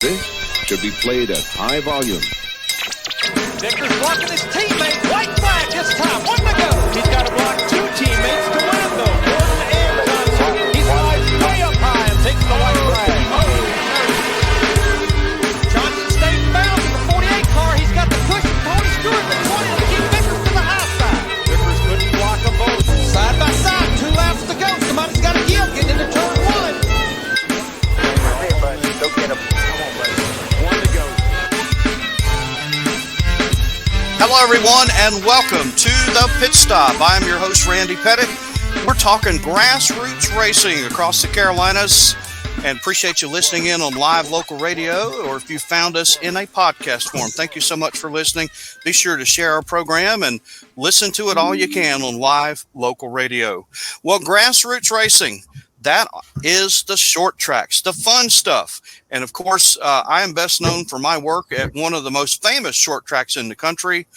This should be played at high volume. Victor's blocking his teammate. White flag this time. One to go. He's got to block two teammates to win it, though. Gordon and Johnson. He flies way up high and takes the white flag. Johnson stays bound in the 48 car. He's got the push from Tony Stewart, the 20 to keep Vickers to the high side. Vickers couldn't block them both. Side by side. 2 laps to go. Somebody's got to give. Getting into turn 1. Hey, buddy. Go get him. Come on, buddy. 1 to go. Hello, everyone, and welcome to the Pit Stop. I'm your host, Randy Pettitt. We're talking grassroots racing across the Carolinas, and appreciate you listening in on live local radio, or if you found us in a podcast form. Thank you so much for listening. Be sure to share our program and listen to it all you can on live local radio. Well, grassroots racing, that is the short tracks, the fun stuff. And, of course, I am best known for my work at one of the most famous short tracks in the country,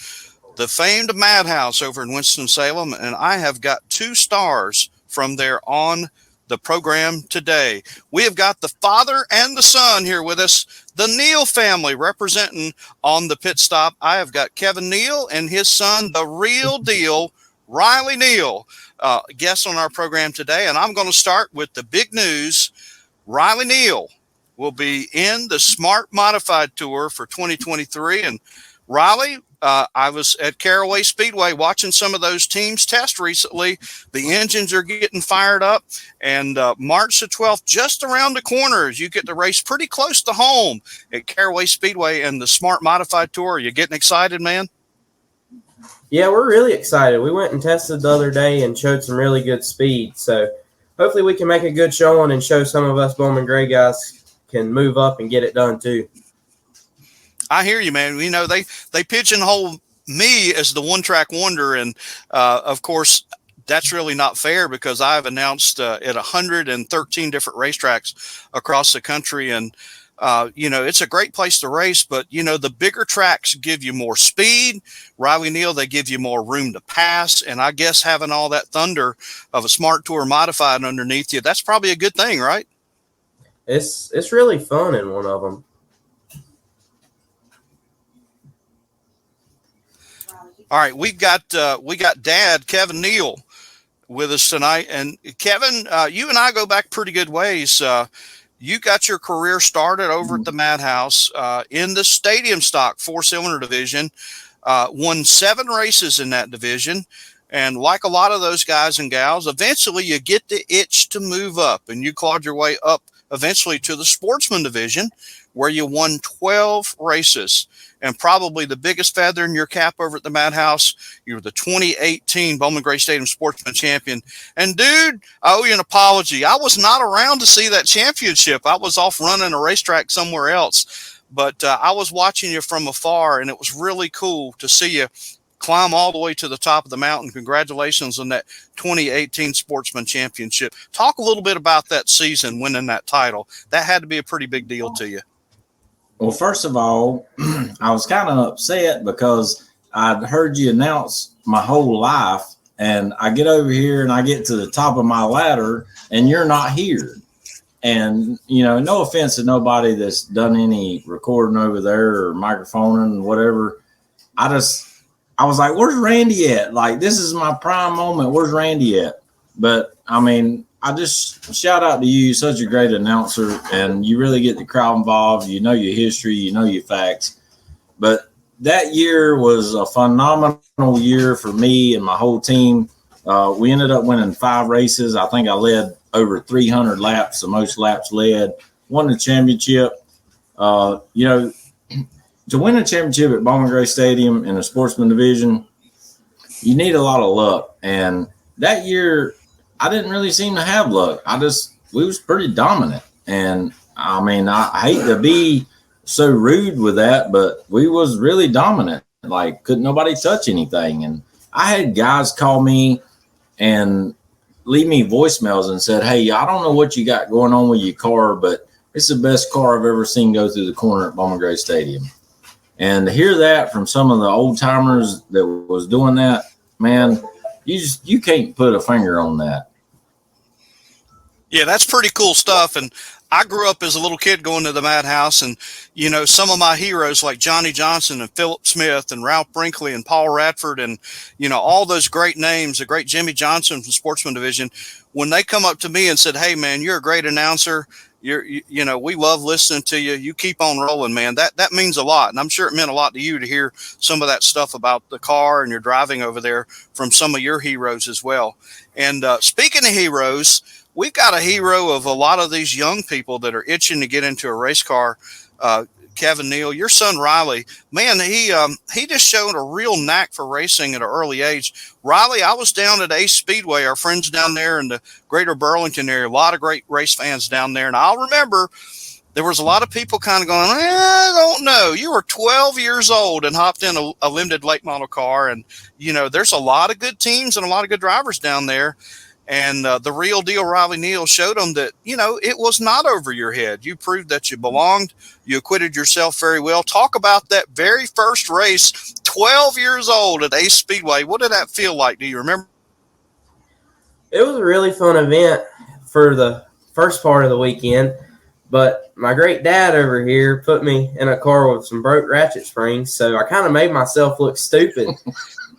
the famed Madhouse over in Winston-Salem. And I have got 2 stars from there on the program today. We have got the father and the son here with us, the Neal family representing on the Pit Stop. I have got Kevin Neal and his son, the real deal, Riley Neal, guests on our program today. And I'm going to start with the big news. Riley Neal will be in the Smart Modified Tour for 2023. And Riley, I was at Caraway Speedway watching some of those teams test recently. The engines are getting fired up, and March the 12th, just around the corners, you get to race pretty close to home at Caraway Speedway and the Smart Modified Tour. Are you getting excited, man? Yeah, we're really excited. We went and tested the other day and showed some really good speed. So hopefully we can make a good showing and show some of us Bowman Gray guys can move up and get it done too. I hear you, man. You know, they pigeonhole me as the one track wonder. And of course, that's really not fair because I've announced at 113 different racetracks across the country. And, you know, it's a great place to race, but, you know, the bigger tracks give you more speed. Riley Neal, they give you more room to pass. And I guess having all that thunder of a Smart Tour Modified underneath you, that's probably a good thing, right? It's really fun in one of them. All right, we got Dad Kevin Neal with us tonight, and Kevin, you and I go back pretty good ways. You got your career started over at the Madhouse in the stadium stock 4-cylinder division. Won 7 races in that division. And like a lot of those guys and gals, eventually you get the itch to move up, and you clawed your way up eventually to the sportsman division, where you won 12 races. And probably the biggest feather in your cap over at the Madhouse, you were the 2018 Bowman Gray Stadium Sportsman Champion. And, dude, I owe you an apology. I was not around to see that championship. I was off running a racetrack somewhere else. But I was watching you from afar, and it was really cool to see you climb all the way to the top of the mountain. Congratulations on that 2018 Sportsman Championship. Talk a little bit about that season, winning that title. That had to be a pretty big deal to you. Well, first of all, I was kind of upset because I'd heard you announce my whole life, and I get over here and I get to the top of my ladder and you're not here. And, you know, no offense to nobody that's done any recording over there or microphoning, whatever. I was like, where's Randy at? Like, this is my prime moment. Where's Randy at? But, I mean, I just shout out to you. Such a great announcer, and you really get the crowd involved. You know your history. You know your facts. But that year was a phenomenal year for me and my whole team. We ended up winning 5 races. I think I led over 300 laps, the most laps led. Won the championship. You know, to win a championship at Bowman Gray Stadium in the sportsman division, you need a lot of luck. And that year, I didn't really seem to have luck. We was pretty dominant. And I mean, I hate to be so rude with that, but we was really dominant. Like, couldn't nobody touch anything. And I had guys call me and leave me voicemails and said, hey, I don't know what you got going on with your car, but it's the best car I've ever seen go through the corner at Bowman Gray Stadium. And to hear that from some of the old timers that was doing that, man, you can't put a finger on that. Yeah, that's pretty cool stuff. And I grew up as a little kid going to the Madhouse, and, you know, some of my heroes like Johnny Johnson and Philip Smith and Ralph Brinkley and Paul Radford and, you know, all those great names, the great Jimmy Johnson from Sportsman Division, when they come up to me and said, hey, man, you're a great announcer. You know, we love listening to you. You keep on rolling, man. That means a lot. And I'm sure it meant a lot to you to hear some of that stuff about the car and your driving over there from some of your heroes as well. And speaking of heroes, we've got a hero of a lot of these young people that are itching to get into a race car. Kevin Neal, your son Riley, man, he just showed a real knack for racing at an early age. Riley, I was down at Ace Speedway, our friends down there in the greater Burlington area, a lot of great race fans down there. And I'll remember there was a lot of people kind of going, I don't know. You were 12 years old and hopped in a limited late model car. And, you know, there's a lot of good teams and a lot of good drivers down there. And the real deal, Riley Neal, showed them that, you know, it was not over your head. You proved that you belonged. You acquitted yourself very well. Talk about that very first race, 12 years old at Ace Speedway. What did that feel like? Do you remember? It was a really fun event for the first part of the weekend, but my great dad over here put me in a car with some broke ratchet springs, so I kind of made myself look stupid,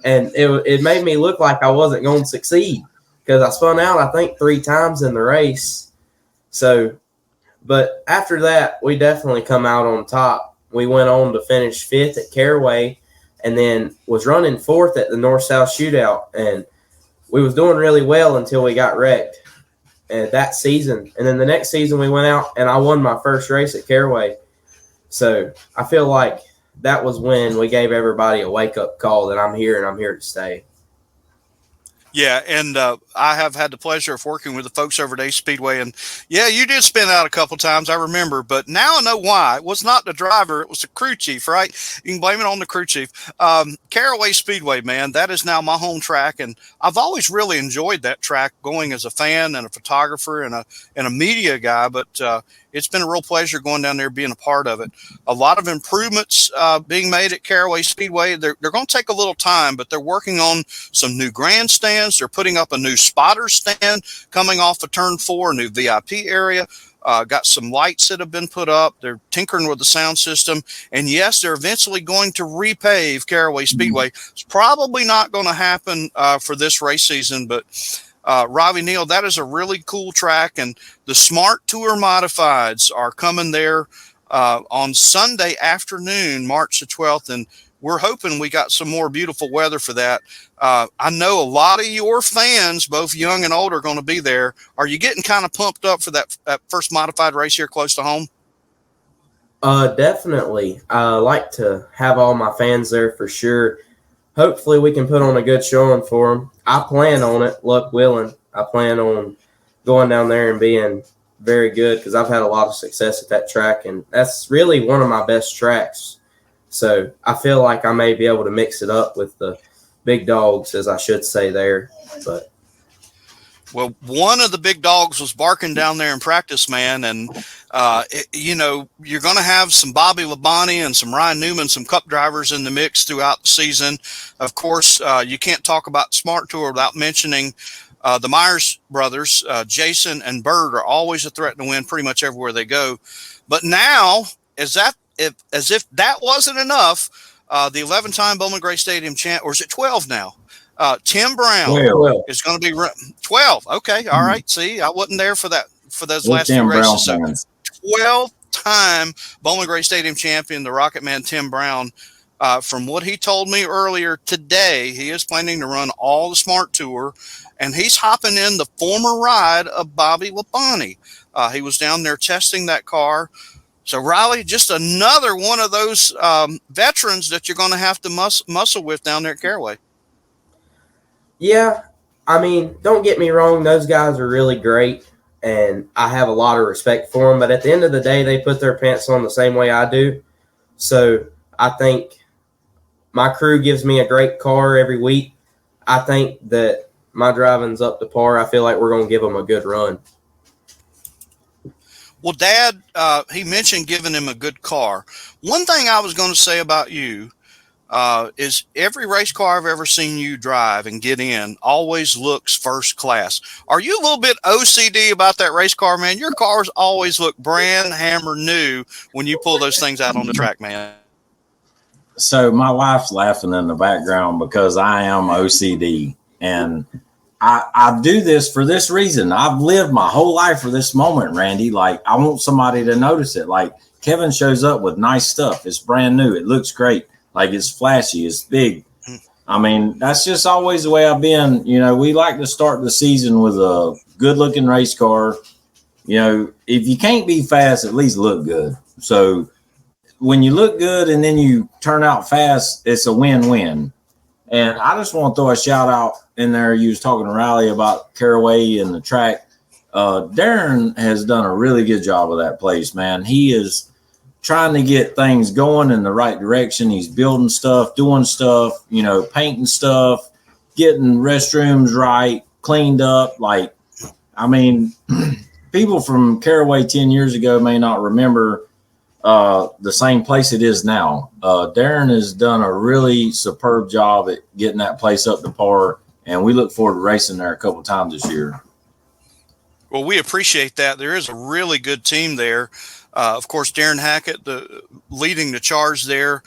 and it made me look like I wasn't going to succeed. Because I spun out, I think, 3 times in the race. So, but after that, we definitely come out on top. We went on to finish 5th at Caraway and then was running 4th at the North-South Shootout. And we was doing really well until we got wrecked that season. And then the next season we went out and I won my first race at Caraway. So I feel like that was when we gave everybody a wake-up call that I'm here and I'm here to stay. Yeah, and I have had the pleasure of working with the folks over at Ace Speedway, and yeah, you did spin out a couple times, I remember, but now I know why. It was not the driver, it was the crew chief, right? You can blame it on the crew chief. Caraway Speedway, man, that is now my home track, and I've always really enjoyed that track going as a fan and a photographer and a media guy, but it's been a real pleasure going down there, being a part of it. A lot of improvements being made at Caraway Speedway. They're going to take a little time, but they're working on some new grandstands. They're putting up a new spotter stand coming off of Turn 4, a new VIP area. Got some lights that have been put up. They're tinkering with the sound system. And yes, they're eventually going to repave Caraway Speedway. It's probably not going to happen for this race season, but Riley Neal, that is a really cool track, and the Smart Tour Modifieds are coming there on Sunday afternoon, March the 12th, and we're hoping we got some more beautiful weather for that. I know a lot of your fans, both young and old, are going to be there. Are you getting kind of pumped up for that first modified race here close to home? Definitely. I like to have all my fans there for sure. Hopefully we can put on a good showing for them. I plan on it, luck willing. I plan on going down there and being very good because I've had a lot of success at that track, and that's really one of my best tracks. So I feel like I may be able to mix it up with the big dogs, as I should say there. But well, one of the big dogs was barking down there in practice, man. And, you know, you're going to have some Bobby Labonte and some Ryan Newman, some cup drivers in the mix throughout the season. Of course, you can't talk about Smart Tour without mentioning the Myers brothers. Jason and Bird are always a threat to win pretty much everywhere they go. But now, as if that wasn't enough, the 11-time Bowman Gray Stadium champ, or is it 12 now? Tim Brown 12. is going to be 12. Okay. All right. See, I wasn't there for those last Tim few races. Brown So 12-time Bowman Gray Stadium champion, the Rocket Man, Tim Brown. From what he told me earlier today, he is planning to run all the Smart Tour, and he's hopping in the former ride of Bobby Labonte. He was down there testing that car. So, Riley, just another one of those veterans that you're going to have to muscle with down there at Caraway. yeah, I mean, don't get me wrong. Those guys are really great, and I have a lot of respect for them. But at the end of the day, they put their pants on the same way I do. So I think my crew gives me a great car every week. I think that my driving's up to par. I feel like we're going to give them a good run. Well, Dad, he mentioned giving him a good car. One thing I was going to say about you, is every race car I've ever seen you drive and get in always looks first class. Are you a little bit OCD about that race car, man? Your cars always look brand hammer new when you pull those things out on the track, man. So my wife's laughing in the background because I am OCD, and I do this for this reason. I've lived my whole life for this moment, Randy. Like, I want somebody to notice it. Like, Kevin shows up with nice stuff. It's brand new. It looks great. Like, it's flashy. It's big. I mean, that's just always the way I've been. You know, we like to start the season with a good-looking race car. You know, if you can't be fast, at least look good. So when you look good and then you turn out fast, it's a win-win. And I just want to throw a shout-out in there. You was talking to Riley about Caraway and the track. Darren has done a really good job of that place, man. He is trying to get things going in the right direction. He's building stuff, doing stuff, you know, painting stuff, getting restrooms right, cleaned up. Like, I mean, people from Caraway 10 years ago may not remember the same place it is now. Darren has done a really superb job at getting that place up to par, and we look forward to racing there a couple times this year. Well, we appreciate that. There is a really good team there. Of course, Darren Hackett leading the charge there.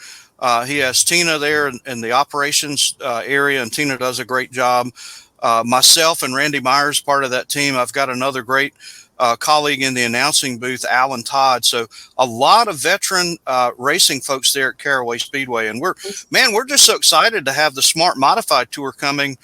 He has Tina there in the operations area, and Tina does a great job. Myself and Randy Myers, part of that team. I've got another great colleague in the announcing booth, Alan Todd. So a lot of veteran racing folks there at Caraway Speedway. And we're just so excited to have the Smart Modified Tour coming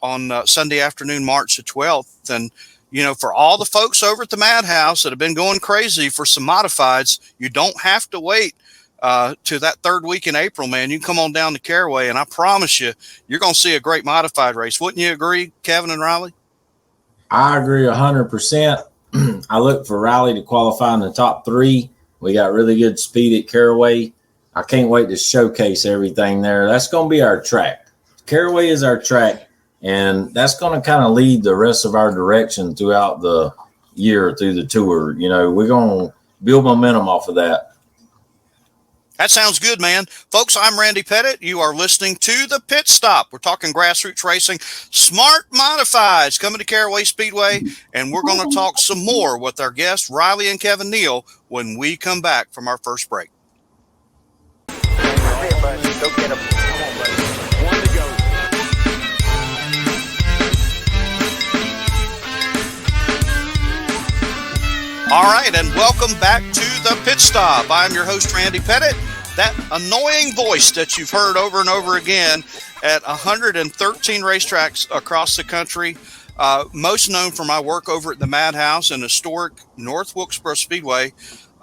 on Sunday afternoon, March the 12th. And you know, for all the folks over at the Madhouse that have been going crazy for some modifieds, you don't have to wait to that third week in April, man. You can come on down to Caraway, and I promise you, you're going to see a great modified race. Wouldn't you agree, Kevin and Riley? I agree 100%. I look for Riley to qualify in the top 3. We got really good speed at Caraway. I can't wait to showcase everything there. That's going to be our track. Caraway is our track. And that's going to kind of lead the rest of our direction throughout the year through the tour. You know, we're going to build momentum off of that. That sounds good, man. Folks, I'm Randy Pettitt. You are listening to The Pit Stop. We're talking grassroots racing, Smart Modifieds coming to Caraway Speedway, and we're going to talk some more with our guests, Riley and Kevin Neal, when we come back from our first break. Hey, buddy, go get him. Come on, buddy. One to go. All right, and welcome back to The Pit Stop. I'm your host, Randy Pettitt. That annoying voice that you've heard over and over again at 113 racetracks across the country, most known for my work over at the Madhouse and historic North Wilkesboro Speedway.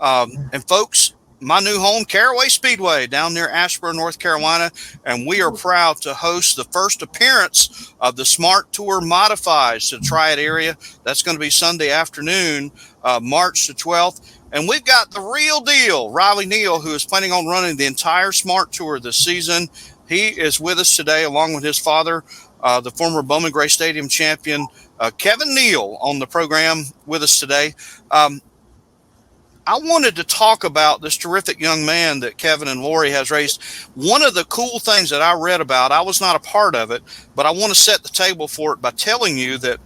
And folks, my new home, Caraway Speedway, down near Asheboro, North Carolina, and we are proud to host the first appearance of the Smart Tour Modifieds to the Triad area. That's going to be Sunday afternoon, March the 12th. And we've got the real deal, Riley Neal, who is planning on running the entire Smart Tour this season. He is with us today, along with his father, the former Bowman Gray Stadium champion, Kevin Neal, on the program with us today. I wanted to talk about this terrific young man that Kevin and Lori has raised. One of the cool things that I read about, I was not a part of it, but I want to set the table for it by telling you that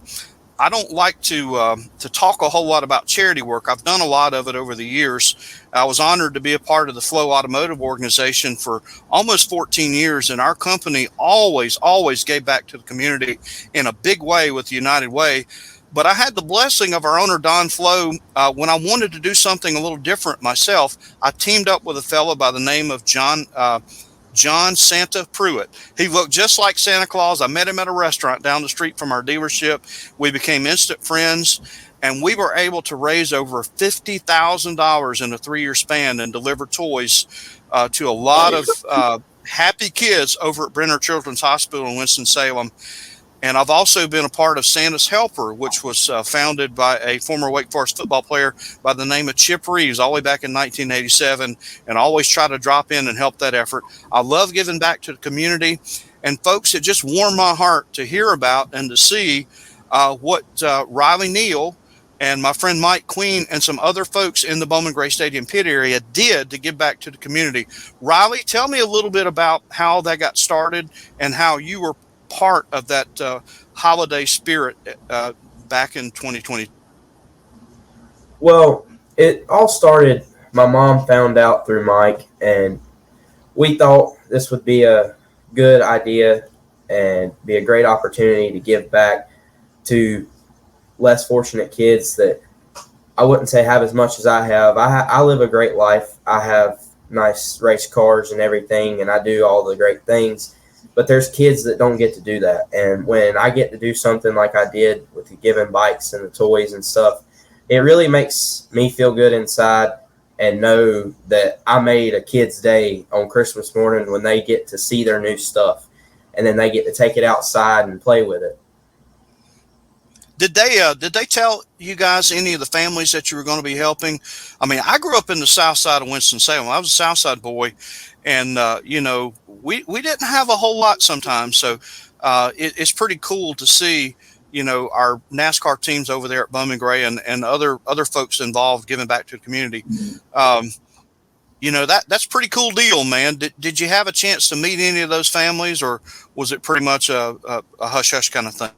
I don't like to talk a whole lot about charity work. I've done a lot of it over the years. I was honored to be a part of the Flow Automotive Organization for almost 14 years, and our company always gave back to the community in a big way with the United Way. But I had the blessing of our owner, Don Flo. When I wanted to do something a little different myself, I teamed up with a fellow by the name of John Santa Pruitt. He looked just like Santa Claus. I met him at a restaurant down the street from our dealership. We became instant friends, and we were able to raise over $50,000 in a 3-year span and deliver toys to a lot of happy kids over at Brenner Children's Hospital in Winston-Salem. And I've also been a part of Santa's Helper, which was founded by a former Wake Forest football player by the name of Chip Reeves all the way back in 1987, and I always try to drop in and help that effort. I love giving back to the community. And folks, it just warmed my heart to hear about and to see what Riley Neal and my friend Mike Queen and some other folks in the Bowman Gray Stadium pit area did to give back to the community. Riley, tell me a little bit about how that got started and how you were part of that holiday spirit back in 2020. Well, it all started, my mom found out through Mike, and we thought this would be a good idea and be a great opportunity to give back to less fortunate kids that I wouldn't say have as much as I have. I live a great life. I have nice race cars and everything, and I do all the great things. But there's kids that don't get to do that. And when I get to do something like I did with the giving bikes and the toys and stuff, it really makes me feel good inside and know that I made a kid's day on Christmas morning when they get to see their new stuff, and then they get to take it outside and play with it. Did they tell you guys, any of the families, that you were going to be helping? I mean, I grew up in the south side of Winston-Salem. I was a south side boy, and we didn't have a whole lot sometimes. So it's pretty cool to see, our NASCAR teams over there at Bowman Gray and other folks involved giving back to the community. That's a pretty cool deal, man. Did you have a chance to meet any of those families, or was it pretty much a hush-hush kind of thing?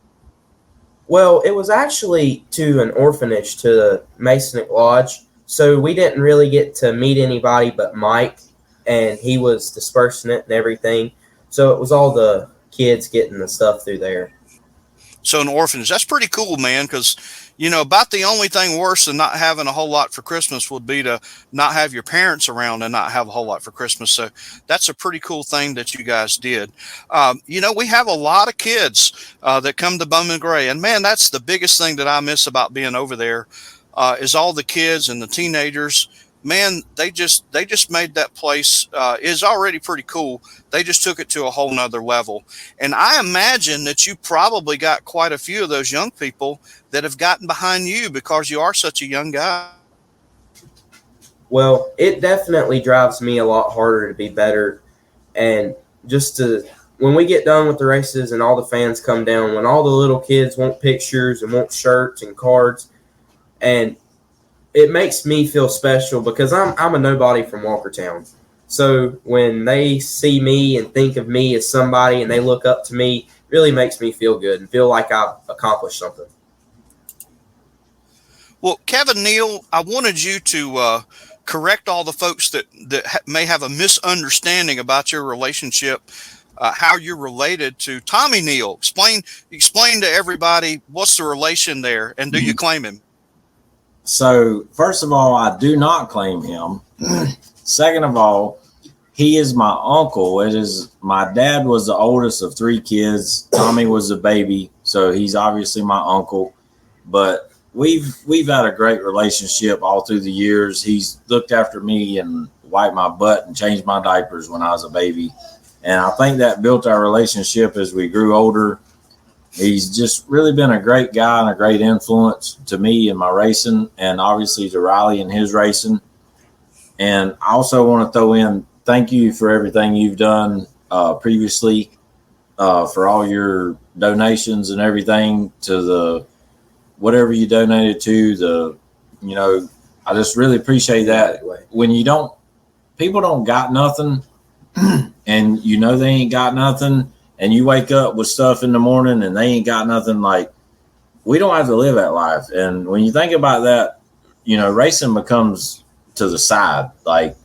Well, it was actually to an orphanage, to the Masonic Lodge. So we didn't really get to meet anybody but Mike, and he was dispersing it and everything. So it was all the kids getting the stuff through there. So an orphanage, that's pretty cool, man, because, about the only thing worse than not having a whole lot for Christmas would be to not have your parents around and not have a whole lot for Christmas. So that's a pretty cool thing that you guys did. We have a lot of kids that come to Bowman Gray, and man, that's the biggest thing that I miss about being over there is all the kids and the teenagers. Man, they just made that place is already pretty cool. They just took it to a whole nother level. And I imagine that you probably got quite a few of those young people that have gotten behind you because you are such a young guy. Well, it definitely drives me a lot harder to be better. And when we get done with the races and all the fans come down, when all the little kids want pictures and want shirts and cards, and it makes me feel special because I'm a nobody from Walkertown. So when they see me and think of me as somebody and they look up to me, really makes me feel good and feel like I've accomplished something. Well, Kevin Neal, I wanted you to correct all the folks that may have a misunderstanding about your relationship, how you're related to Tommy Neal. Explain to everybody what's the relation there, and do you claim him? So, first of all, I do not claim him. Second of all, he is my uncle. My dad was the oldest of three kids. Tommy was a baby, so he's obviously my uncle. But we've had a great relationship all through the years. He's looked after me and wiped my butt and changed my diapers when I was a baby. And I think that built our relationship as we grew older. He's just really been a great guy and a great influence to me in my racing, and obviously to Riley in his racing. And I also want to throw in thank you for everything you've done previously, for all your donations and everything, to the whatever you donated to. I just really appreciate that. When people don't got nothing, and they ain't got nothing, and you wake up with stuff in the morning and they ain't got nothing, like, we don't have to live that life. And when you think about that, racing becomes to the side. Like,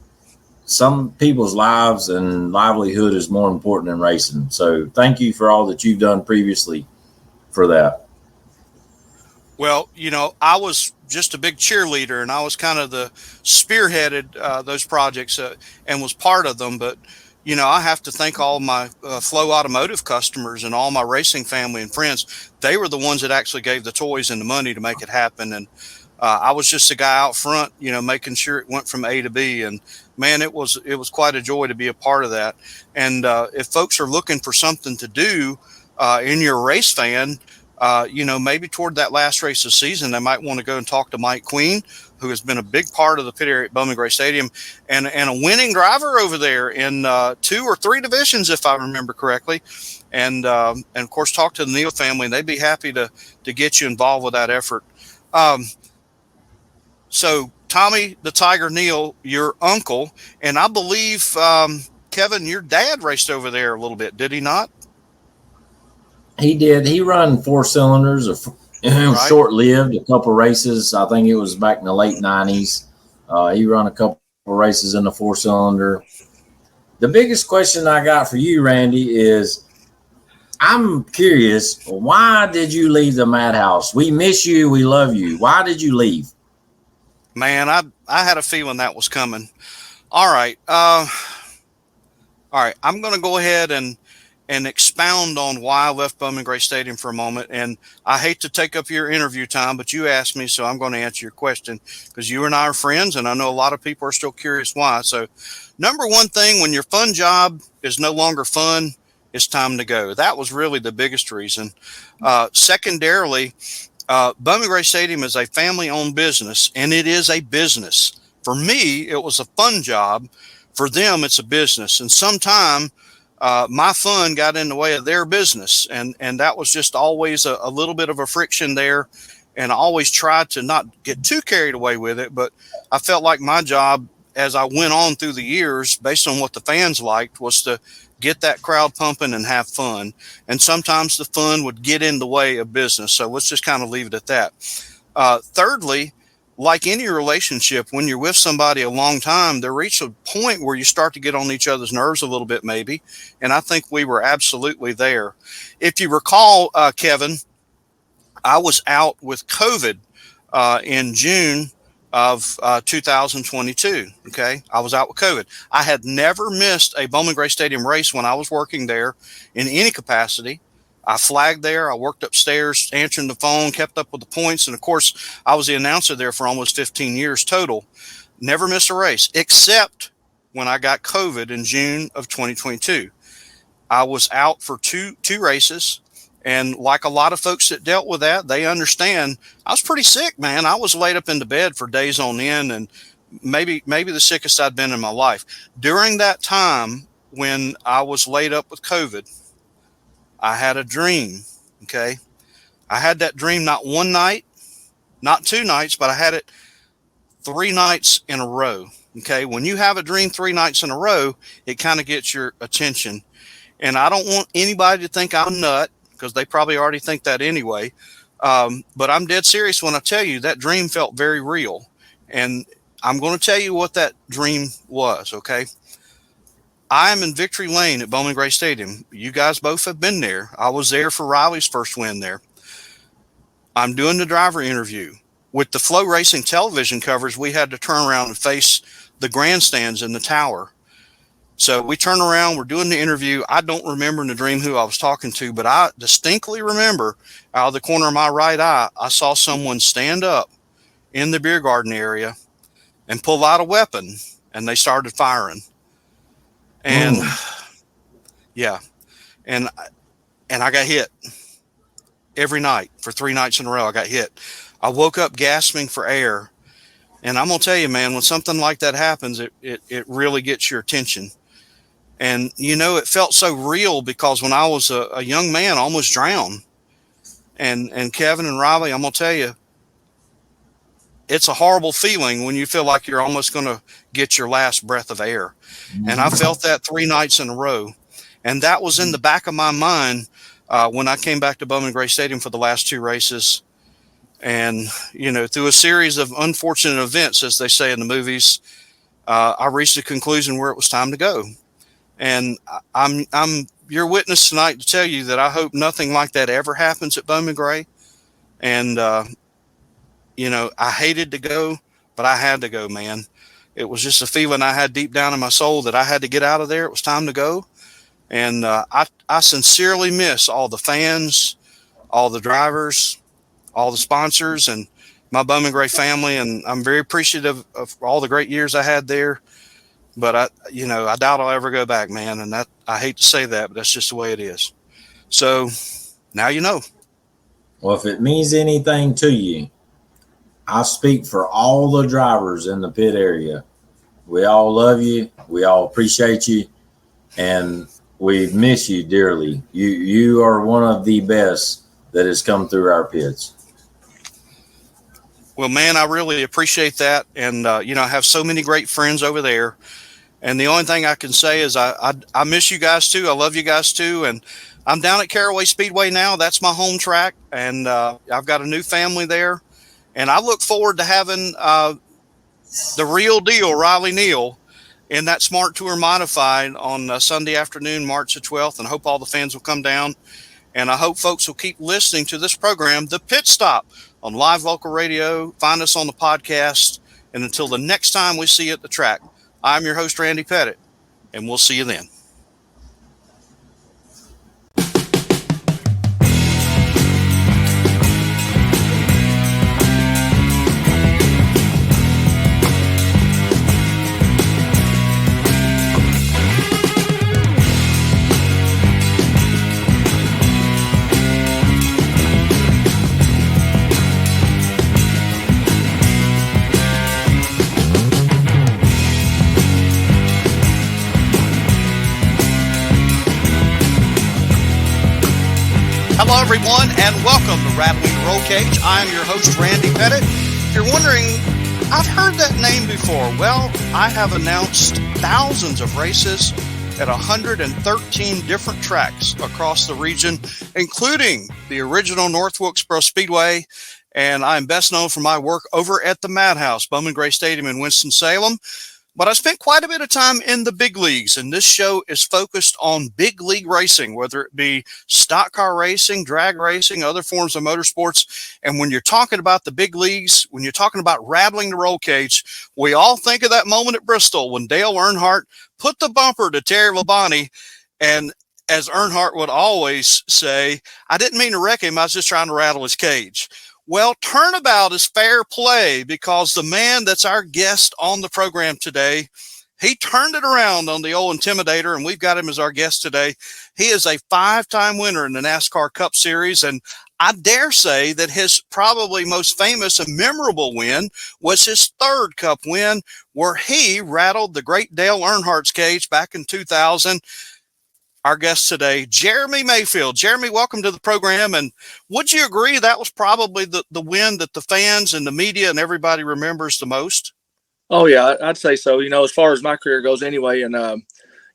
some people's lives and livelihood is more important than racing. So thank you for all that you've done previously for that. Well, I was just a big cheerleader, and I was kind of the spearheaded those projects and was part of them. But I have to thank all my Flow Automotive customers and all my racing family and friends. They were the ones that actually gave the toys and the money to make it happen. And I was just a guy out front, making sure it went from A to B. And man, it was quite a joy to be a part of that. And if folks are looking for something to do in your race fan, maybe toward that last race of the season, they might want to go and talk to Mike Queen, who has been a big part of the pit area at Bowman Gray Stadium and a winning driver over there in 2 or 3 divisions, if I remember correctly. And of course, talk to the Neal family, and they'd be happy to get you involved with that effort. So Tommy the Tiger Neal, your uncle, and I believe Kevin, your dad raced over there a little bit, did he not? He did. He run 4 cylinders. It was Right. short-lived, a couple races. I think it was back in the late 90s. He run a couple races in the 4-cylinder. The biggest question I got for you, Randy, is I'm curious, why did you leave the Madhouse? We miss you. We love you. Why did you leave? Man, I had a feeling that was coming. All right. I'm going to go ahead and expound on why I left Bowman Gray Stadium for a moment. And I hate to take up your interview time, but you asked me, so I'm going to answer your question because you and I are friends, and I know a lot of people are still curious why. So number one thing, when your fun job is no longer fun, it's time to go. That was really the biggest reason. Secondarily, Bowman Gray Stadium is a family-owned business, and it is a business. For me, it was a fun job. For them, it's a business. And sometime my fun got in the way of their business. And that was just always a little bit of a friction there. And I always tried to not get too carried away with it. But I felt like my job, as I went on through the years, based on what the fans liked, was to get that crowd pumping and have fun. And sometimes the fun would get in the way of business. So let's just kind of leave it at that. Thirdly, like any relationship, when you're with somebody a long time, there reaches a point where you start to get on each other's nerves a little bit, maybe. And I think we were absolutely there. If you recall, Kevin, I was out with COVID in June of 2022. Okay. I was out with COVID. I had never missed a Bowman Gray Stadium race when I was working there in any capacity. I flagged there. I worked upstairs, answering the phone, kept up with the points. And of course, I was the announcer there for almost 15 years total. Never missed a race, except when I got COVID in June of 2022. I was out for two races. And like a lot of folks that dealt with that, they understand I was pretty sick, man. I was laid up in the bed for days on end, and maybe the sickest I'd been in my life. During that time when I was laid up with COVID, I had a dream. Okay. I had that dream not one night, not 2 nights, but I had it 3 nights in a row. Okay. When you have a dream 3 nights in a row, it kind of gets your attention. And I don't want anybody to think I'm a nut, because they probably already think that anyway. But I'm dead serious when I tell you that dream felt very real. And I'm going to tell you what that dream was, okay? I am in Victory Lane at Bowman Gray Stadium. You guys both have been there. I was there for Riley's first win there. I'm doing the driver interview. With the Flow Racing television coverage, we had to turn around and face the grandstands in the tower. So we turn around, we're doing the interview. I don't remember in the dream who I was talking to, but I distinctly remember out of the corner of my right eye, I saw someone stand up in the beer garden area and pull out a weapon, and they started firing. And yeah, and I got hit every night for 3 nights in a row. I got hit. I woke up gasping for air. And I'm going to tell you, man, when something like that happens, it really gets your attention. And, you know, it felt so real because when I was a young man, I almost drowned. And Kevin and Riley, I'm going to tell you, it's a horrible feeling when you feel like you're almost going to get your last breath of air. And I felt that 3 nights in a row. And that was in the back of my mind when I came back to Bowman Gray Stadium for the last 2 races. And, you know, through a series of unfortunate events, as they say in the movies, I reached a conclusion where it was time to go. And I'm your witness tonight to tell you that I hope nothing like that ever happens at Bowman Gray. And, you know, I hated to go, but I had to go, man. It was just a feeling I had deep down in my soul that I had to get out of there. It was time to go. And I sincerely miss all the fans, all the drivers, all the sponsors, and my Bowman Gray family. And I'm very appreciative of all the great years I had there. But I doubt I'll ever go back, man. And that, I hate to say that, but that's just the way it is. So now you know. Well, if it means anything to you, I speak for all the drivers in the pit area. We all love you. We all appreciate you. And we miss you dearly. You are one of the best that has come through our pits. Well, man, I really appreciate that. And, I have so many great friends over there. And the only thing I can say is I miss you guys too. I love you guys too. And I'm down at Caraway Speedway now. That's my home track. And I've got a new family there. And I look forward to having the real deal, Riley Neal, in that Smart Tour Modified on Sunday afternoon, March the 12th. And I hope all the fans will come down. And I hope folks will keep listening to this program, The Pit Stop, on Live Local Radio. Find us on the podcast. And until the next time we see you at the track, I'm your host, Randy Pettitt, and we'll see you then. Hello, everyone, and welcome to Rattling The Rollcage. I am your host, Randy Pettitt. If you're wondering, I've heard that name before. Well, I have announced thousands of races at 113 different tracks across the region, including the original North Wilkesboro Speedway, and I'm best known for my work over at the Madhouse, Bowman Gray Stadium in Winston-Salem. But I spent quite a bit of time in the big leagues, and this show is focused on big league racing, whether it be stock car racing, drag racing, other forms of motorsports. And when you're talking about the big leagues, when you're talking about rattling the roll cage, we all think of that moment at Bristol when Dale Earnhardt put the bumper to Terry Labonte. And as Earnhardt would always say, I didn't mean to wreck him, I was just trying to rattle his cage. Well, turnabout is fair play because the man that's our guest on the program today, he turned it around on the old Intimidator, and we've got him as our guest today. He is a 5-time winner in the NASCAR Cup Series, and I dare say that his probably most famous and memorable win was his 3rd Cup win, where he rattled the great Dale Earnhardt's cage back in 2000. Our guest today, Jeremy Mayfield. Jeremy, welcome to the program. And would you agree that was probably the win that the fans and the media and everybody remembers the most? Oh, yeah, I'd say so. As far as my career goes anyway. And that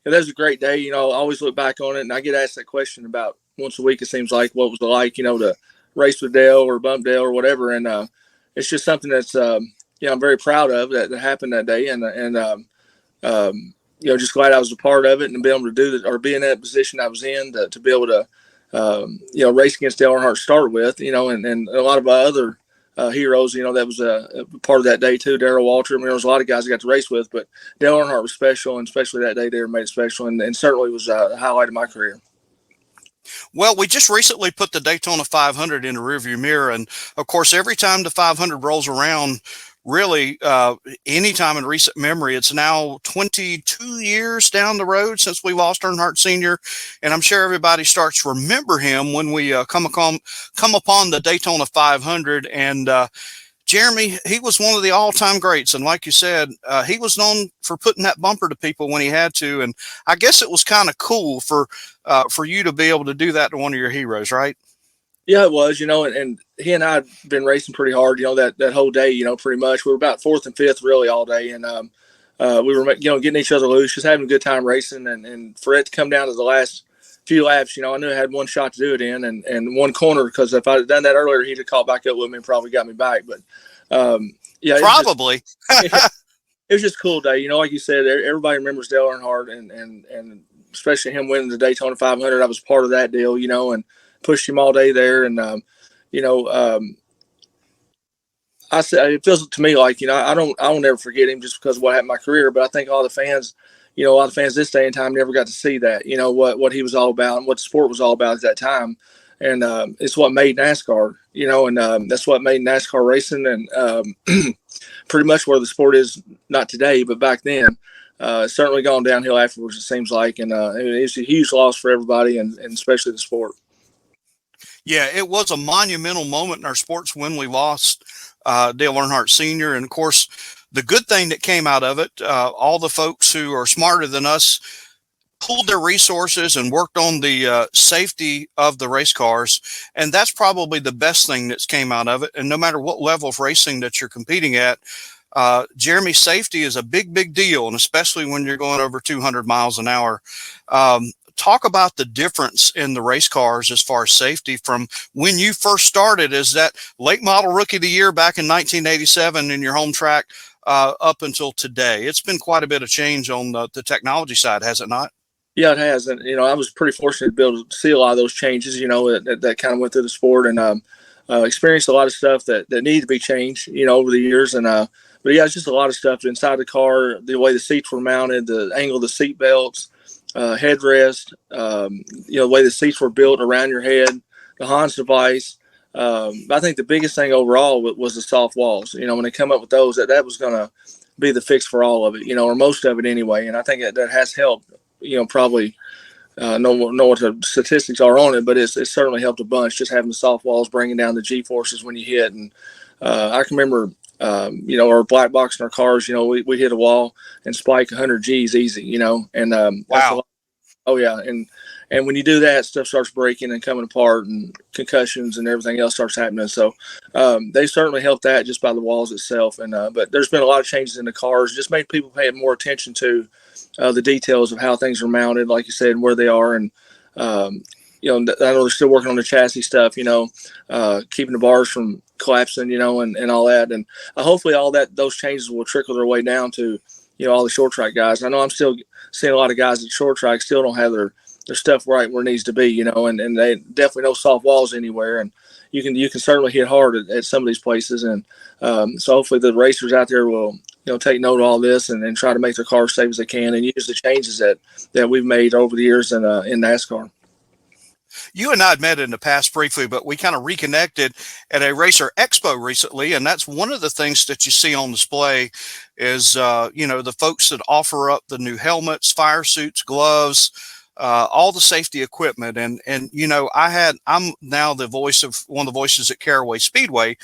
was a great day. I always look back on it, and I get asked that question about once a week, it seems like, what was it like, to race with Dale or bump Dale or whatever. And it's just something that's, I'm very proud of that happened that day. Just glad I was a part of it and be able to do that or be in that position I was in to be able to, race against Dale Earnhardt to start with, and a lot of my other heroes, that was a part of that day too. Darrell Walter, there was a lot of guys I got to race with, but Dale Earnhardt was special, and especially that day there made it special, and certainly was a highlight of my career. Well, we just recently put the Daytona 500 in the rearview mirror, and of course, every time the 500 rolls around, really, anytime in recent memory, it's now 22 years down the road since we lost Earnhardt Sr., and I'm sure everybody starts to remember him when we come upon the Daytona 500. And Jeremy, he was one of the all-time greats, and like you said, he was known for putting that bumper to people when he had to, and I guess it was kind of cool for you to be able to do that to one of your heroes, right? Yeah, it was, and he and I had been racing pretty hard, that whole day, pretty much. We were about 4th and 5th really all day. And we were, getting each other loose, just having a good time racing. And for it to come down to the last few laps, I knew I had one shot to do it in and one corner, because if I had done that earlier, he'd have caught back up with me and probably got me back. But, yeah. Probably. It was just a cool day. Like you said, everybody remembers Dale Earnhardt and especially him winning the Daytona 500. I was part of that deal, and pushed him all day there. And, I said, it feels to me like, I'll never forget him just because of what happened in my career. But I think all the fans, a lot of fans this day and time never got to see that, what he was all about and what the sport was all about at that time. And it's what made NASCAR, and that's what made NASCAR racing. And pretty much where the sport is, not today, but back then. Certainly gone downhill afterwards, it seems like. And it's a huge loss for everybody, and especially the sport. Yeah, it was a monumental moment in our sports when we lost Dale Earnhardt Sr. And, of course, the good thing that came out of it, all the folks who are smarter than us pooled their resources and worked on the safety of the race cars. And that's probably the best thing that's came out of it. And no matter what level of racing that you're competing at, Jeremy, safety is a big, big deal. And especially when you're going over 200 miles an hour. Talk about the difference in the race cars as far as safety from when you first started as that late model rookie of the year back in 1987 in your home track up until today. It's been quite a bit of change on the technology side, has it not? Yeah, it has. And, I was pretty fortunate to be able to see a lot of those changes, that kind of went through the sport and experienced a lot of stuff that needed to be changed, over the years. And, but yeah, it's just a lot of stuff inside the car, the way the seats were mounted, the angle of the seat belts, headrest, the way the seats were built around your head, the Hans device. I think the biggest thing overall was the soft walls. When they come up with those, that was going to be the fix for all of it, or most of it anyway. And I think that has helped, probably know what the statistics are on it, but it's certainly helped a bunch just having the soft walls, bringing down the G forces when you hit. And I can remember, our black box in our cars, we hit a wall and spike 100 G's easy, and wow. Oh yeah. And when you do that, stuff starts breaking and coming apart and concussions and everything else starts happening. So they certainly helped that just by the walls itself. And but there's been a lot of changes in the cars, just made people pay more attention to the details of how things are mounted, like you said, and where they are. And, I know they're still working on the chassis stuff, keeping the bars from collapsing, and all that. And hopefully all those changes will trickle their way down to, all the short track guys. I know I'm still seeing a lot of guys at short track still don't have their stuff right where it needs to be, and they definitely no soft walls anywhere. And you can certainly hit hard at some of these places. And so hopefully the racers out there will, take note of all this and try to make their cars safe as they can and use the changes that we've made over the years in NASCAR. You and I had met in the past briefly, but we kind of reconnected at a Racer Expo recently. And that's one of the things that you see on display is, the folks that offer up the new helmets, fire suits, gloves, all the safety equipment. And I'm now the voice of one of the voices at Caraway Speedway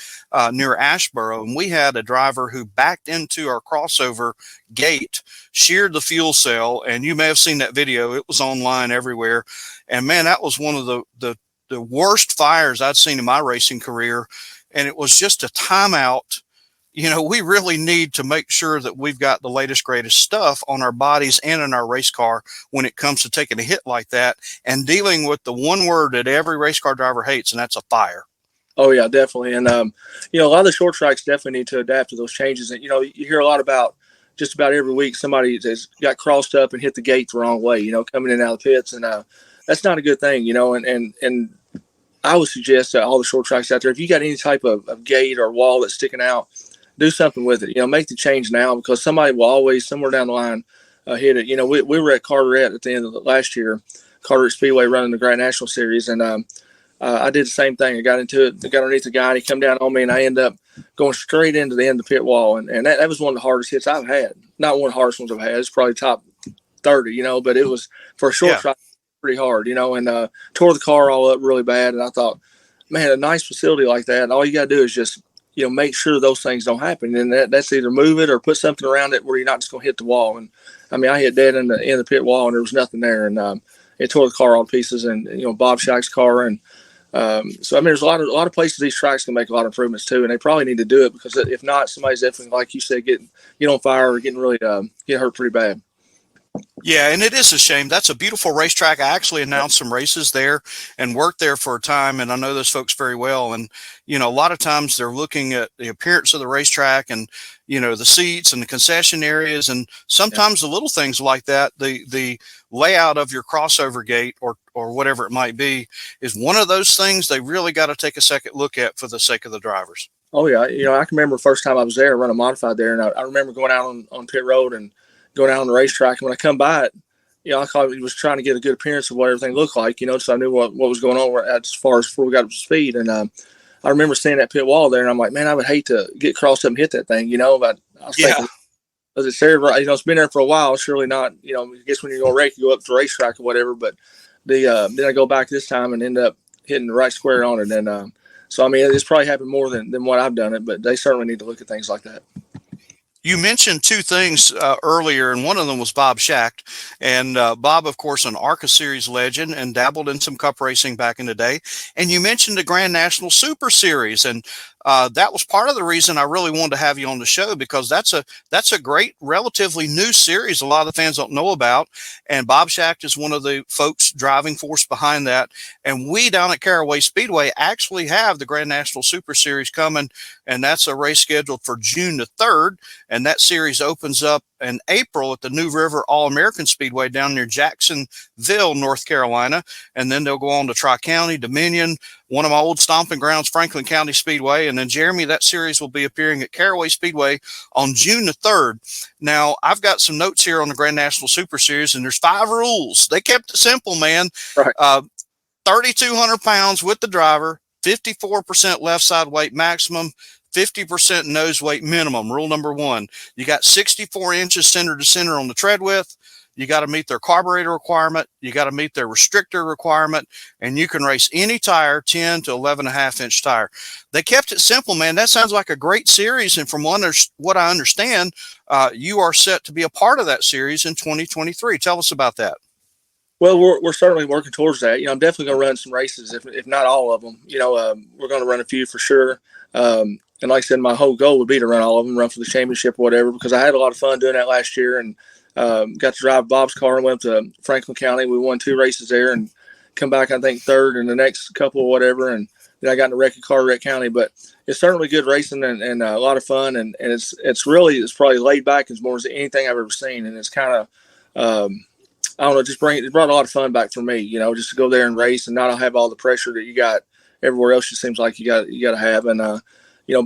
near Asheboro. And we had a driver who backed into our crossover gate, sheared the fuel cell. And you may have seen that video. It was online everywhere. And man, that was one of the worst fires I'd seen in my racing career. And it was just a timeout. We really need to make sure that we've got the latest, greatest stuff on our bodies and in our race car when it comes to taking a hit like that and dealing with the one word that every race car driver hates, and that's a fire. Oh, yeah, definitely. And, a lot of the short tracks definitely need to adapt to those changes. And, you hear a lot about just about every week somebody has got crossed up and hit the gate the wrong way, coming in and out of the pits. And that's not a good thing, and I would suggest to all the short tracks out there, if you got any type of gate or wall that's sticking out, do something with it. Make the change now because somebody will always, somewhere down the line, hit it. We were at Carteret at the end of last year, Carteret Speedway running the Grand National Series, and I did the same thing. I got into it, got underneath the guy, and he come down on me, and I ended up going straight into the end of the pit wall, and that was one of the hardest hits I've had. Not one of the hardest ones I've had. It's probably top 30, but it was for a short track pretty hard, and tore the car all up really bad. And I thought, man, a nice facility like that, all you got to do is just make sure those things don't happen. And that's either move it or put something around it where you're not just going to hit the wall. And I mean, I hit dead in the pit wall and there was nothing there. And it tore the car all to pieces and, Bob Shack's car. And so, I mean, there's a lot of places these tracks can make a lot of improvements too. And they probably need to do it because if not, somebody's definitely, like you said, get on fire or getting really, get hurt pretty bad. Yeah, and it is a shame. That's a beautiful racetrack. I actually announced some races there and worked there for a time, and I know those folks very well. And, a lot of times they're looking at the appearance of the racetrack and, the seats and the concession areas, and sometimes the little things like that, the layout of your crossover gate or whatever it might be is one of those things they really got to take a second look at for the sake of the drivers. Oh, yeah. I can remember the first time I was there, running modified there, and I remember going out on pit road and going out on the racetrack. And when I come by it, I was trying to get a good appearance of what everything looked like, so I knew what was going on as far as before we got up to speed. And I remember seeing that pit wall there, and I'm like, man, I would hate to get crossed up and hit that thing, but I was thinking, was it serious? It's been there for a while. Surely not, I guess when you're going to race, you go up to the racetrack or whatever. But then I go back this time and end up hitting the right square on it. And so, I mean, it's probably happened more than what I've done it, but they certainly need to look at things like that. You mentioned two things earlier, and one of them was Bob Schacht. And Bob, of course, an ARCA Series legend and dabbled in some cup racing back in the day. And you mentioned the Grand National Super Series, and that was part of the reason I really wanted to have you on the show, because that's a great, relatively new series a lot of the fans don't know about. And Bob Schacht is one of the folks driving force behind that. And we down at Caraway Speedway actually have the Grand National Super Series coming, and that's a race scheduled for June the 3rd. And that series opens up in April at the New River All-American Speedway down near Jacksonville, North Carolina. And then they'll go on to Tri-County, Dominion, one of my old stomping grounds, Franklin County Speedway. And then, Jeremy, that series will be appearing at Caraway Speedway on June the 3rd. Now, I've got some notes here on the Grand National Super Series, and there's 5 rules. They kept it simple, man. Right. 3,200 pounds with the driver, 54% left side weight maximum, 50% nose weight minimum. Rule number 1, you got 64 inches center to center on the tread width. You got to meet their carburetor requirement. You got to meet their restrictor requirement, and you can race any tire, 10 to 11.5-inch tire. They kept it simple, man. That sounds like a great series. And from what I understand, you are set to be a part of that series in 2023. Tell us about that. Well, we're certainly working towards that. I'm definitely going to run some races, if not all of them. We're going to run a few for sure. And like I said, my whole goal would be to run all of them, run for the championship or whatever, because I had a lot of fun doing that last year, and got to drive Bob's car and went to Franklin County. We won 2 races there and come back, I think, 3rd in the next couple or whatever. And then I got in a wrecked car, Wreck County. But it's certainly good racing and a lot of fun. And it's probably laid back as more as anything I've ever seen. And it's kind of, I don't know, it brought a lot of fun back for me, just to go there and race and not have all the pressure that you got everywhere else. It seems like you got to have. And,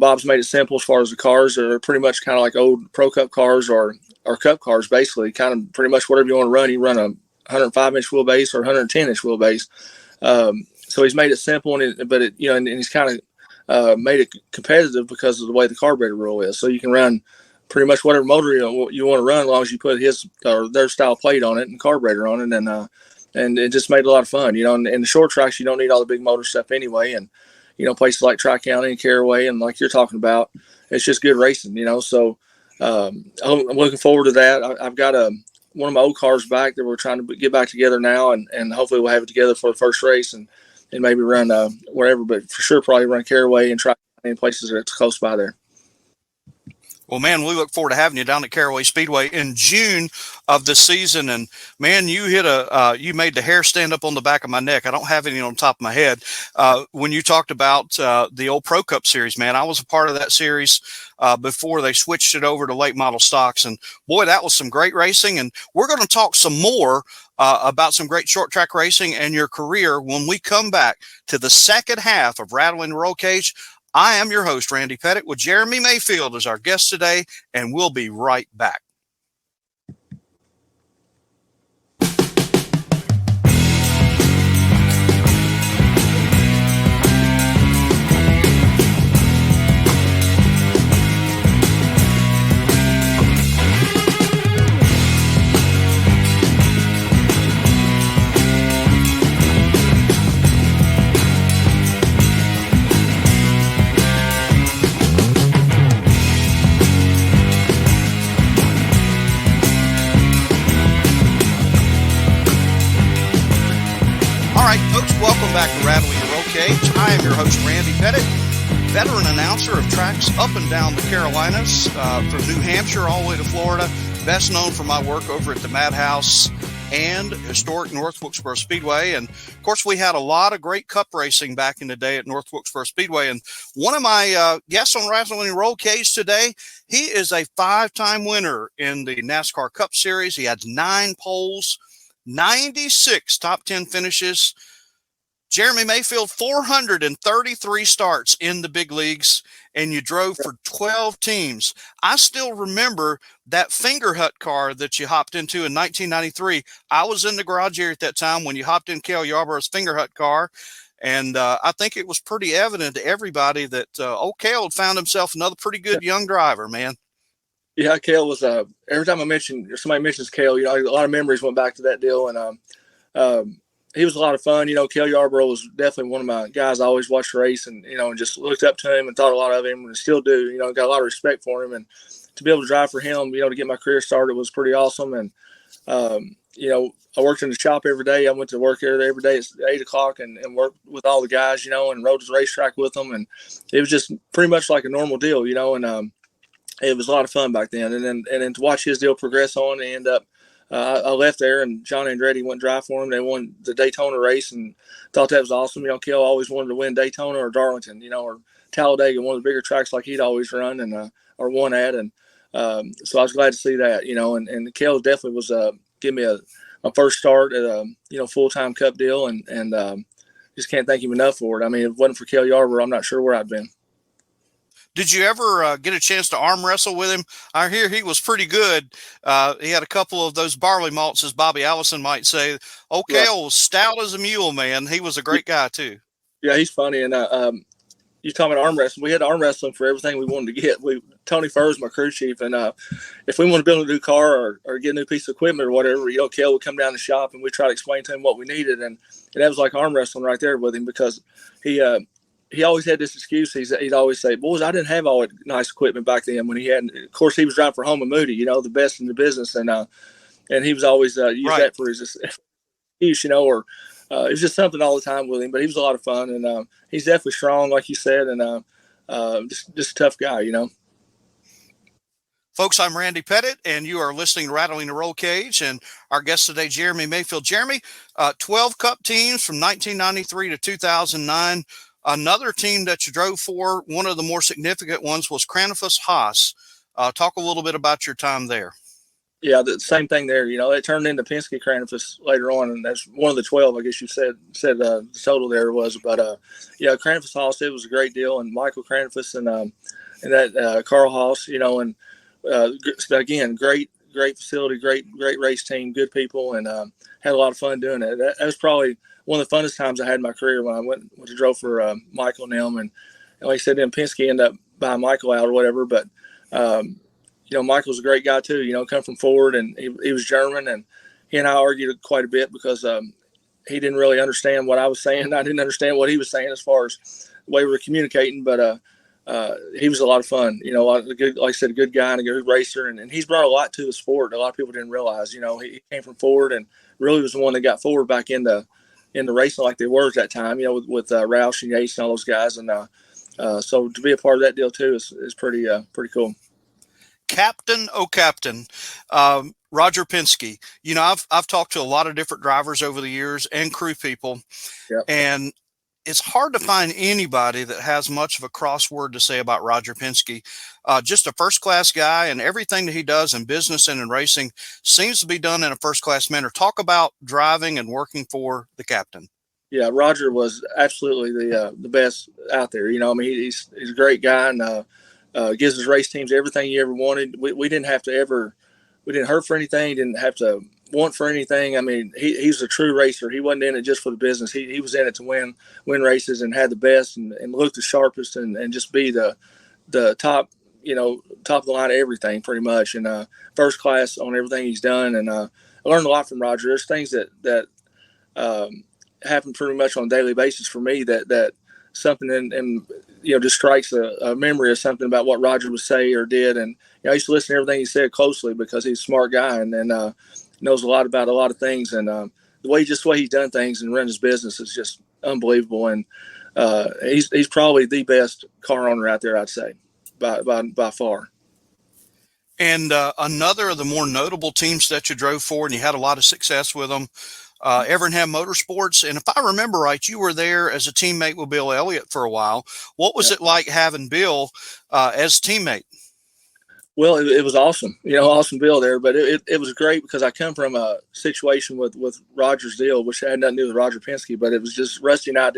Bob's made it simple as far as the cars. They're pretty much kind of like old Pro Cup cars or Cup cars, basically. Kind of pretty much whatever you want to run. You run a 105-inch wheelbase or 110-inch wheelbase. So he's made it simple, and he's kind of made it competitive because of the way the carburetor rule is. So you can run pretty much whatever motor you want to run, as long as you put his or their style plate on it and carburetor on it, and it just made it a lot of fun. In the short tracks, you don't need all the big motor stuff anyway, and places like Tri-County and Caraway, and like you're talking about, it's just good racing, So I'm looking forward to that. I've got one of my old cars back that we're trying to get back together now, and hopefully we'll have it together for the first race and maybe run wherever, but for sure probably run Caraway and Tri-County in places that's close by there. Well, man, we look forward to having you down at Caraway Speedway in June of the season. And man, you you made the hair stand up on the back of my neck. I don't have any on top of my head. When you talked about the old Pro Cup series, man, I was a part of that series before they switched it over to late model stocks. And boy, that was some great racing. And we're going to talk some more about some great short track racing and your career when we come back to the second half of Rattling the Rollcage. I am your host, Randy Pettitt, with Jeremy Mayfield as our guest today, and we'll be right back. Welcome back to Rattling the Rollcage. I am your host, Randy Pettitt, veteran announcer of tracks up and down the Carolinas, from New Hampshire all the way to Florida, best known for my work over at the Madhouse and historic North Wilkesboro Speedway. And, of course, we had a lot of great cup racing back in the day at North Wilkesboro Speedway. And one of my guests on Rattling the Rollcage today, he is a 5-time winner in the NASCAR Cup Series. He had 9 poles, 96 top 10 finishes. Jeremy Mayfield, 433 starts in the big leagues, and you drove for 12 teams. I still remember that finger hut car that you hopped into in 1993. I was in the garage area at that time when you hopped in Cale Yarborough's finger hut car, and I think it was pretty evident to everybody that old Cale had found himself another pretty good young driver, man. Yeah, Cale was every time somebody mentions Cale, a lot of memories went back to that deal, and he was a lot of fun. Cale Yarborough was definitely one of my guys I always watched race and, and just looked up to him and thought a lot of him and still do. Got a lot of respect for him. And to be able to drive for him, to get my career started was pretty awesome. And, I worked in the shop every day. I went to work every day at 8 o'clock and worked with all the guys, and rode the racetrack with them. And it was just pretty much like a normal deal, and it was a lot of fun back then. And then to watch his deal progress on and end up, I left there, and John Andretti went drive for him. They won the Daytona race, and thought that was awesome. Kel always wanted to win Daytona or Darlington, or Talladega, one of the bigger tracks like he'd always run and or won at. And so I was glad to see that, and Kel definitely was giving me my first start at a full-time Cup deal, and just can't thank him enough for it. I mean, if it wasn't for Kel Yarber, I'm not sure where I'd been. Did you ever get a chance to arm wrestle with him? I hear he was pretty good. He had a couple of those barley malts, as Bobby Allison might say. Kel was stout as a mule, man. He was a great guy, too. Yeah, he's funny. And you're talking about arm wrestling. We had arm wrestling for everything we wanted to get. Tony Furr was my crew chief, and if we wanted to build a new car or get a new piece of equipment or whatever, Kel would come down the shop, and we'd try to explain to him what we needed. And that was like arm wrestling right there with him, because he always had this excuse. He'd always say, boys, I didn't have all that nice equipment back then when he had, of course, he was driving for Homa Moody, the best in the business. And he was always used that for his excuse, or it was just something all the time with him. But he was a lot of fun, and he's definitely strong, like you said, and just a tough guy, Folks, I'm Randy Pettitt, and you are listening to Rattling the Rollcage, and our guest today, Jeremy Mayfield. Jeremy, 12 Cup teams from 1993 to 2009. Another team that you drove for, one of the more significant ones, was Cranefus Haas. Talk a little bit about your time there. Yeah, the same thing there. It turned into Penske Cranefus later on, and that's one of the 12, I guess you said the total there was. But, Cranefus Haas, it was a great deal, and Michael Cranefus and that Carl Haas, and again, great facility, great race team, good people, and had a lot of fun doing it. That was probably one of the funnest times I had in my career when I went to drove for Michael and them. And like I said, then Penske ended up buying Michael out or whatever. But, Michael's a great guy too, come from Ford, and he was German, and he and I argued quite a bit because he didn't really understand what I was saying. I didn't understand what he was saying as far as the way we were communicating, but he was a lot of fun, good, like I said, a good guy and a good racer. And he's brought a lot to the sport. A lot of people didn't realize, he came from Ford and really was the one that got Ford back into racing like they were at that time, with Roush and Yates and all those guys. And so to be a part of that deal too is pretty cool. Captain, Roger Penske. I've talked to a lot of different drivers over the years and crew people, and it's hard to find anybody that has much of a crossword to say about Roger Penske. Just a first-class guy, and everything that he does in business and in racing seems to be done in a first-class manner. Talk about driving and working for the captain. Yeah, Roger was absolutely the best out there. He's a great guy, and gives his race teams everything he ever wanted. We didn't have to we didn't hurt for anything, didn't have to want for anything. I mean, he's a true racer. He wasn't in it just for the business. He was in it to win races and had the best and look the sharpest and just be the top, top of the line of everything pretty much. And first class on everything he's done. And I learned a lot from Roger. There's things that happen pretty much on a daily basis for me that something and just strikes a memory of something about what Roger would say or did. And I used to listen to everything he said closely because he's a smart guy and knows a lot about a lot of things. And the way he's done things and run his business is just unbelievable. And he's probably the best car owner out there, I'd say, by far. And another of the more notable teams that you drove for, and you had a lot of success with them, Evernham Motorsports. And if I remember right, you were there as a teammate with Bill Elliott for a while. What was it like having Bill as teammate? Well, it was awesome, awesome Bill there, but it was great because I come from a situation with Roger's deal, which had nothing to do with Roger Penske, but it was just Rusty and I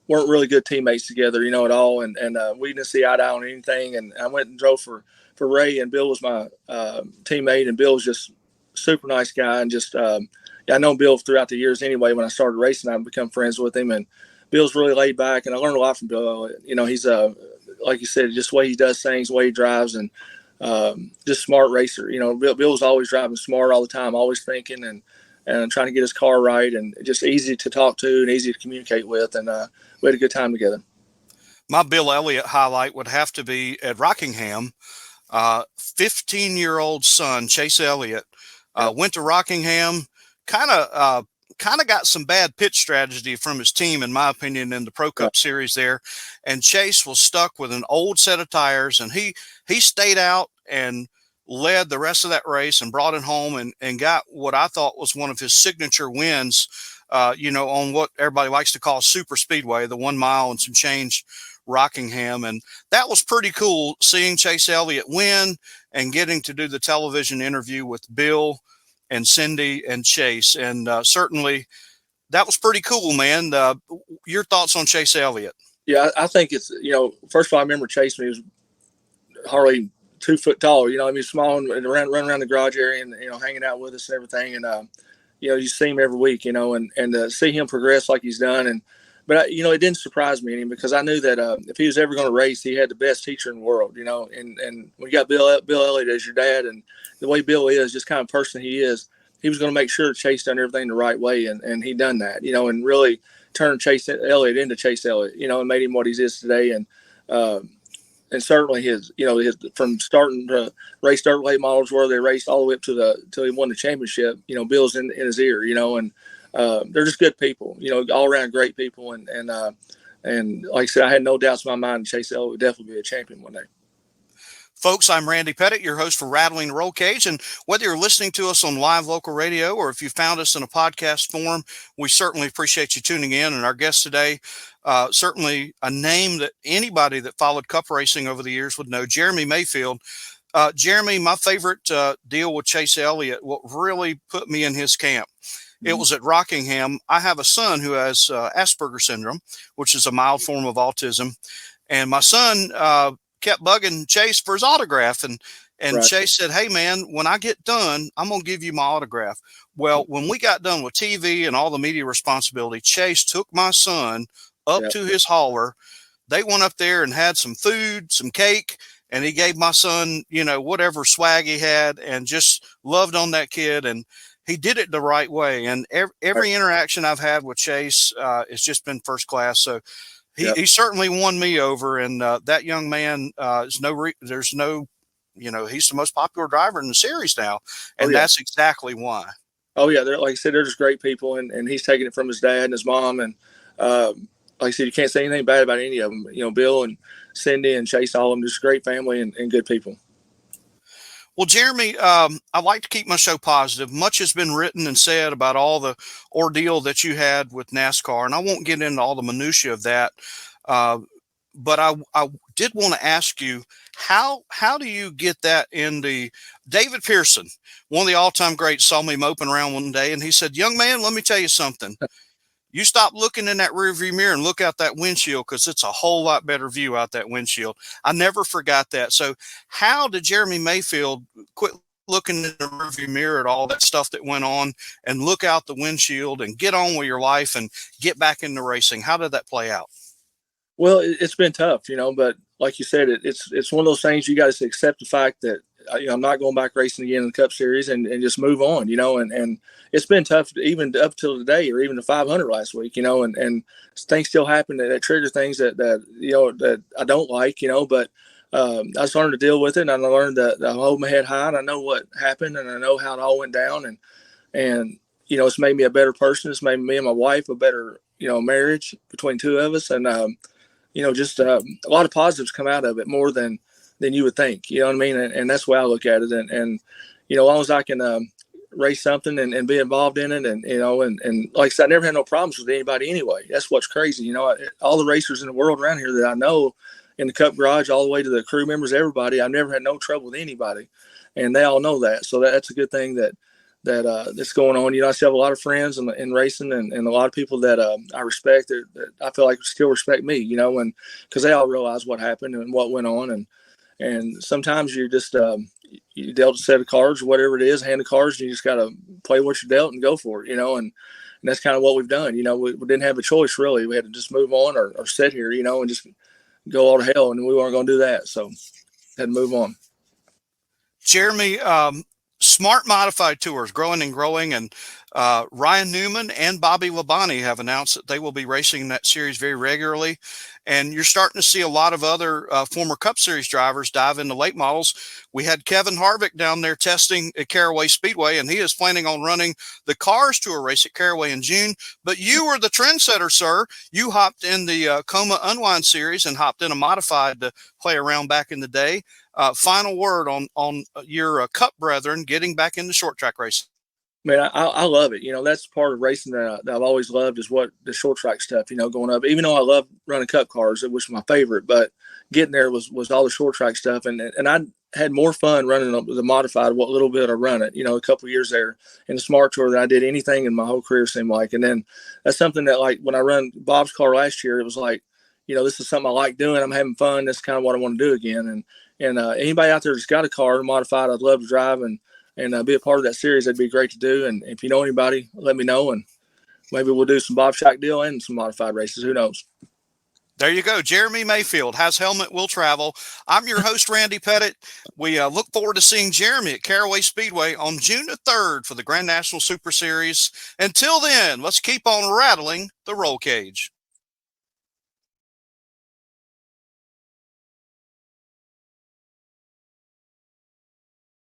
weren't really good teammates together, at all. And we didn't see eye to eye on anything. And I went and drove for Ray, and Bill was my teammate, and Bill was just super nice guy. And just, I know Bill throughout the years anyway. When I started racing, I've become friends with him, and Bill's really laid back, and I learned a lot from Bill. He's like you said, just the way he does things, the way he drives, and just smart racer. Bill was always driving smart all the time, always thinking and trying to get his car right, and just easy to talk to and easy to communicate with. And we had a good time together. My Bill Elliott highlight would have to be at Rockingham. 15-year-old son, Chase Elliott, went to Rockingham, kind of got some bad pitch strategy from his team, in my opinion, in the Pro Cup series there. And Chase was stuck with an old set of tires, and he stayed out and led the rest of that race and brought it home and got what I thought was one of his signature wins, on what everybody likes to call Super Speedway, the 1 mile and some change Rockingham. And that was pretty cool, seeing Chase Elliott win and getting to do the television interview with Bill and Cindy and Chase. And certainly that was pretty cool, man. Your thoughts on Chase Elliott? Yeah, I think it's, first of all, I remember Chase when he was hardly 2 foot tall, he's small and run around the garage area and, hanging out with us and everything. And, you see him every week, and see him progress like he's done. But it didn't surprise me any, because I knew that if he was ever going to race, he had the best teacher in the world, and we got Bill Elliott as your dad, and the way Bill is, just kind of person he is, he was going to make sure Chase done everything the right way. And he done that, and really turned Chase Elliott into Chase Elliott, and made him what he is today. And certainly his from starting to race dirt late models where they raced all the way up till he won the championship, Bill's in his ear, and they're just good people, all around great people. And like I said, I had no doubts in my mind Chase Elliott would definitely be a champion one day. Folks, I'm Randy Pettitt, your host for Rattling the Rollcage. And whether you're listening to us on live local radio or if you found us in a podcast form, we certainly appreciate you tuning in. And our guest today, certainly a name that anybody that followed Cup racing over the years would know, Jeremy Mayfield. Jeremy, my favorite deal with Chase Elliott, what really put me in his camp, it was at Rockingham. I have a son who has Asperger's syndrome, which is a mild form of autism. And my son kept bugging Chase for his autograph. And right. Chase said, "Hey, man, when I get done, I'm going to give you my autograph." Well, when we got done with TV and all the media responsibility, Chase took my son up to his hauler. They went up there and had some food, some cake, and he gave my son, whatever swag he had, and just loved on that kid. And he did it the right way. And every interaction I've had with Chase has just been first class. So he certainly won me over. And that young man, he's the most popular driver in the series now. And that's exactly why. Oh, yeah. Like I said, they're just great people. And he's taking it from his dad and his mom. And like I said, you can't say anything bad about any of them. Bill and Cindy and Chase, all of them, just great family and good people. Well, Jeremy, I like to keep my show positive. Much has been written and said about all the ordeal that you had with NASCAR, and I won't get into all the minutiae of that. But I did want to ask you, how do you get that in the – David Pearson, one of the all-time greats, saw me moping around one day, and he said, "Young man, let me tell you something. You stop looking in that rearview mirror and look out that windshield, because it's a whole lot better view out that windshield." I never forgot that. So how did Jeremy Mayfield quit looking in the rearview mirror at all that stuff that went on and look out the windshield and get on with your life and get back into racing? How did that play out? Well, it's been tough, but like you said, it's one of those things you got to accept the fact that I'm not going back racing again in the Cup Series and just move on, and it's been tough even up till today, or even the 500 last week, and things still happen that trigger things that I don't like, but I just learned to deal with it, and I learned to hold my head high, and I know what happened, and I know how it all went down, and it's made me a better person. It's made me and my wife a better, marriage between two of us, and just a lot of positives come out of it, more than you would think, you know what I mean? And that's the way I look at it. And as long as I can race something and be involved in it, and like I said, I never had no problems with anybody anyway. That's what's crazy. All the racers in the world around here that I know in the Cup garage, all the way to the crew members, everybody, I've never had no trouble with anybody. And they all know that. So that's a good thing that's going on. I still have a lot of friends in racing and a lot of people that I respect that I feel like still respect me, and because they all realize what happened and what went on. And sometimes you're just you dealt a set of cards or whatever it is, hand of cards, and you just got to play what you're dealt and go for it, and that's kind of what we've done. We didn't have a choice, really. We had to just move on or sit here, and just go all to hell, and we weren't going to do that. So had to move on. Jeremy, Smart Modified Tours, growing and growing, and Ryan Newman and Bobby Labonte have announced that they will be racing in that series very regularly. and you're starting to see a lot of other former Cup Series drivers dive into late models. We had Kevin Harvick down there testing at Caraway Speedway, and he is planning on running the Cars Tour race at Caraway in June. But you were the trendsetter, sir. You hopped in the Coma Unwind Series and hopped in a modified to play around back in the day. Final word on your Cup brethren getting back into short track racing. Man, I love it. That's part of racing that I've always loved is what the short track stuff, going up. Even though I love running Cup cars, it was my favorite, but getting there was all the short track stuff. And I had more fun running the modified, what little bit I run it, a couple of years there in the Smart Tour than I did anything in my whole career seemed like. And then that's something that, like, when I run Bob's car last year, it was like, this is something I like doing. I'm having fun. That's kind of what I want to do again. And anybody out there that's got a car modified, I'd love to drive and be a part of that series. That'd be great to do. And if you know anybody, let me know. And maybe we'll do some Bob Shack deal and some modified races. Who knows? There you go. Jeremy Mayfield has helmet, will travel. I'm your host, Randy Pettitt. We look forward to seeing Jeremy at Caraway Speedway on June the 3rd for the Grand National Super Series. Until then, let's keep on rattling the roll cage.